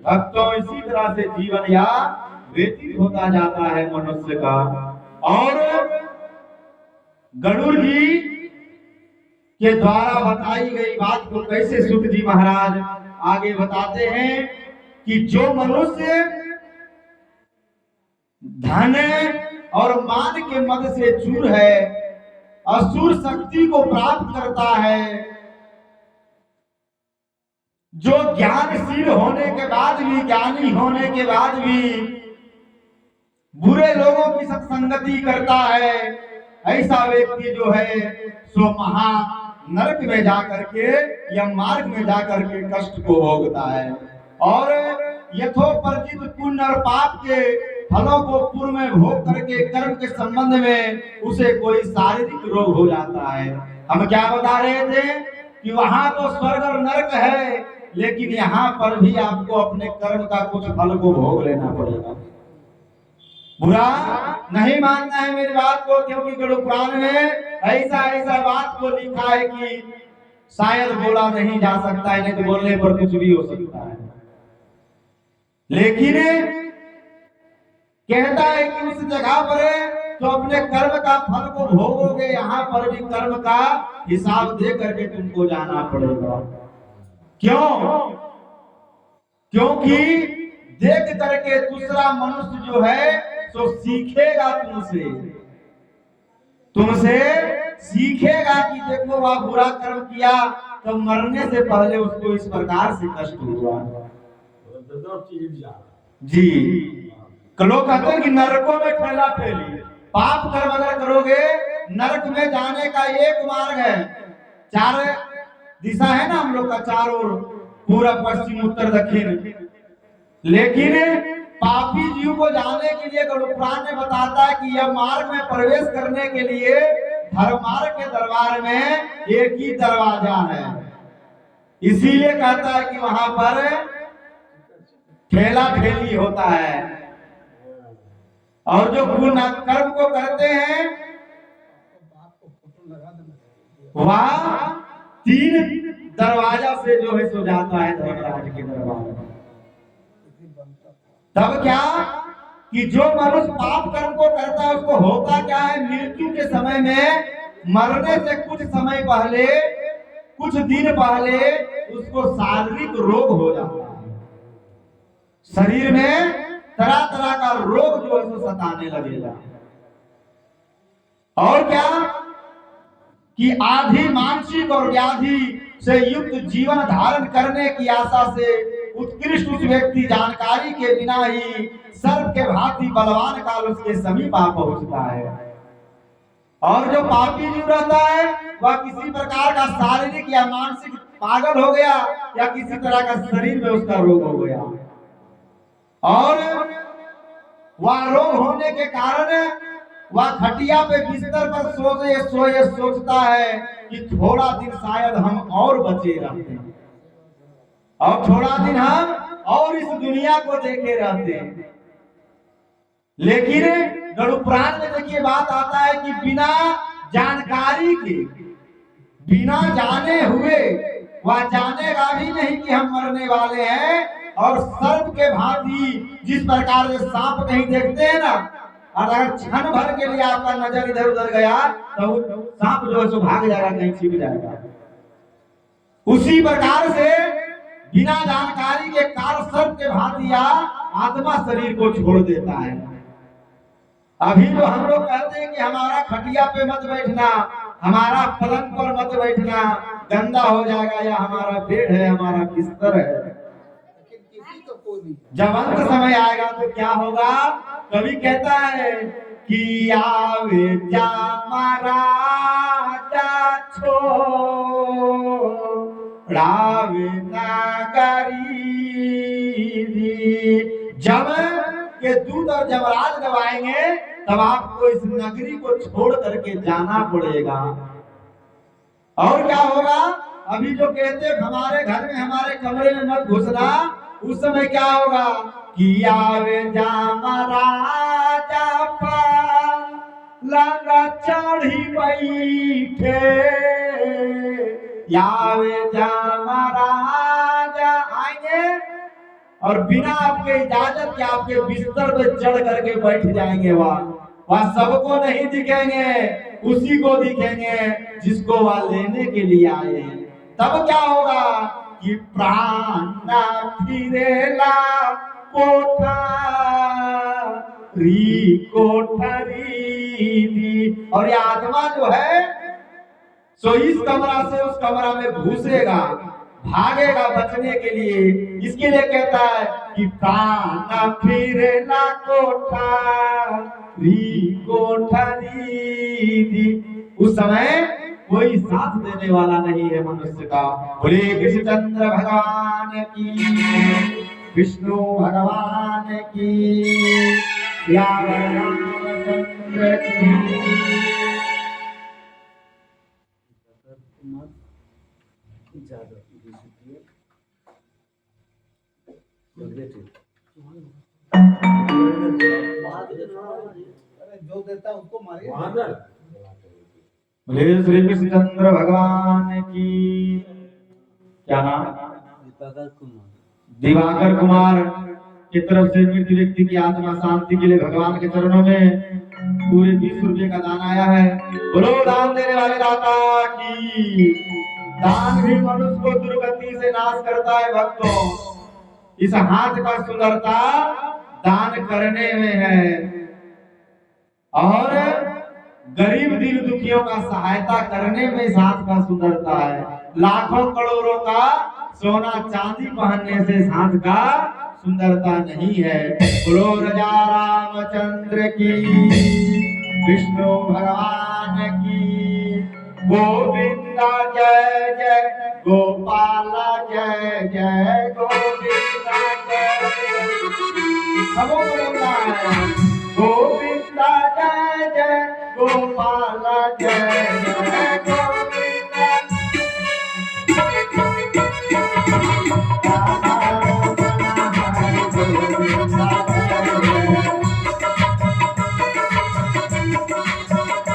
भक्तों इसी तरह से जीवन या व्यतीत होता जाता है मनुष्य का। और गरुड़ जी के द्वारा बताई गई बात को कैसे सूत जी महाराज आगे बताते हैं कि जो मनुष्य धन और मान के मद से चूर है, असुर शक्ति को प्राप्त करता है, जो ज्ञानशील होने के बाद भी, ज्ञानी होने के बाद भी बुरे लोगों की सत्संगति करता है, ऐसा व्यक्ति जो है सो महा नरक में जाकर के या मार्ग में जाकर के कष्ट को भोगता है। और यथोपर्जित पुण्य और पाप के फलों को पूर्व में भोग करके कर्म के संबंध में उसे कोई शारीरिक रोग हो जाता है। हम क्या बता रहे थे कि वहां तो स्वर्ग और नरक है, लेकिन यहाँ पर भी आपको अपने कर्म का कुछ फल को भोग लेना पड़ेगा। बुरा नहीं मानना है मेरी बात को, क्योंकि गरुड़ पुराण में ऐसा बात को लिखा है कि शायद बोला नहीं जा सकता है, नहीं तो बोलने पर कुछ भी हो सकता है। लेकिन कहता है कि उस जगह पर तो अपने कर्म का फल को भोगोगे, यहाँ पर भी कर्म का हिसाब दे करके तुमको जाना पड़ेगा। क्यों? क्योंकि देख करके दूसरा मनुष्य जो है तो सीखेगा तुमसे सीखेगा कि देखो वह बुरा कर्म किया तो मरने से पहले उसको इस प्रकार से कष्ट हुआ। जी, लोग कहते हैं कि नरकों में ठेला ठेली, पाप कर्म अगर करोगे नरक में जाने का एक मार्ग है। चार दिशा है ना हम लोग का, चारों पूरब पश्चिम उत्तर दक्षिण, लेकिन पापी जीव को जाने के लिए गरुड़ पुराण में बताता है कि यह मार्ग में प्रवेश करने के लिए धर्मार्ग के दरबार में एक ही दरवाजा है। इसीलिए कहता है कि वहां पर ठेला ठेली होता है। और जो पुण्य कर्म को करते हैं वह 3 दरवाजा से जो है सो जाता है धर्मराज के दरबार में। तब क्या कि जो मनुष्य पाप कर्म को करता है उसको होता क्या है, मृत्यु के समय में मरने से कुछ समय पहले, कुछ दिन पहले उसको शारीरिक रोग हो जाता है। शरीर में तरह तरह का रोग जो है सताने लगेगा। और क्या कि आधी मानसिक और व्याधि से युक्त जीवन धारण करने की आशा से उत्कृष्ट उस व्यक्ति जानकारी के बिना ही सर्प के भांति बलवान काल उसके समीप आ पहुंचता है। और जो पापी जीव रहता है वह किसी प्रकार का शारीरिक या मानसिक पागल हो गया या किसी तरह का शरीर में उसका रोग हो गया, और वह रोग होने के कारण वह खटिया पे बिस्तर पर सोए सोचता है कि थोड़ा दिन शायद हम और बचे रहते हैं, और थोड़ा दिन हम और इस दुनिया को देखे रहते हैं। लेकिन गरुड़ पुराण में देखिए बात आता है कि बिना जानकारी के, बिना जाने हुए वह जानेगा भी नहीं कि हम मरने वाले हैं। और सर्प के भांति जिस प्रकार से सांप नहीं देखते हैं ना, और अगर क्षण भर के लिए आपका नजर इधर उधर गया तो सांप जो है सो भाग जाएगा, कहीं छिप जाएगा। उसी प्रकार से बिना जानकारी के काल सर्प के भांति या आत्मा शरीर को छोड़ देता है। अभी जो हम लोग कहते हैं कि हमारा खटिया पे मत बैठना, हमारा पलंग पर मत बैठना, गंदा हो जाएगा, या हमारा बेड है, हमारा बिस्तर है, जब अंत समय आएगा तो क्या होगा? कवि कहता है कि आवे जा महाराजा छोड़ावे नागरी, जब के दूत और जमराज जब आएंगे तब आपको इस नगरी को छोड़ करके जाना पड़ेगा। और क्या होगा? अभी जो कहते हैं हमारे घर में, हमारे कमरे में मत घुसना, उस समय क्या होगा कि आवे जा महाराजा लंगा चढ़ी बैठे, आवे जा महाराजा आएंगे और बिना आपके इजाजत के आपके बिस्तर पे चढ़ करके बैठ जाएंगे। वह सबको नहीं दिखेंगे, उसी को दिखेंगे जिसको वह लेने के लिए आए हैं। तब क्या होगा कि प्राण ना फिरेला कोठा री कोठरी दी। और ये आत्मा जो है सो इस कमरा से उस कमरा में घुसेगा, भागेगा बचने के लिए। इसके लिए कहता है कि प्राण फिरे ना कोठरी कोठरी दी। उस समय कोई साथ देने वाला नहीं है मनुष्य का। बोले कृष्णचंद्र भगवान की, विष्णु भगवान की, श्यावर रामचंद्र की। जो देता उसको मारिए। बोले श्री कृष्णचंद्र भगवान की। क्या नाम? दिवाकर कुमार की तरफ से मृत व्यक्ति की आत्मा शांति के लिए भगवान के चरणों में पूरे 20 रुपये का दान आया है। बोलो दान देने वाले दाता की। दान भी मनुष्य को दुर्गति से नाश करता है भक्तों। इस हाथ का सुंदरता दान करने में है और गरीब दिल दुखियों का सहायता करने में इस हाथ का सुंदरता है। लाखों करोड़ों का सोना चांदी पहनने से इस हाथ का सुंदरता नहीं है। बोलो राजा रामचंद्र की, विष्णु भगवान की। गोविंदा जय जय गोपाला जय जय गोविंदा जय सबों को बोलना है। गोविंदा जय जय गोपाला जय जय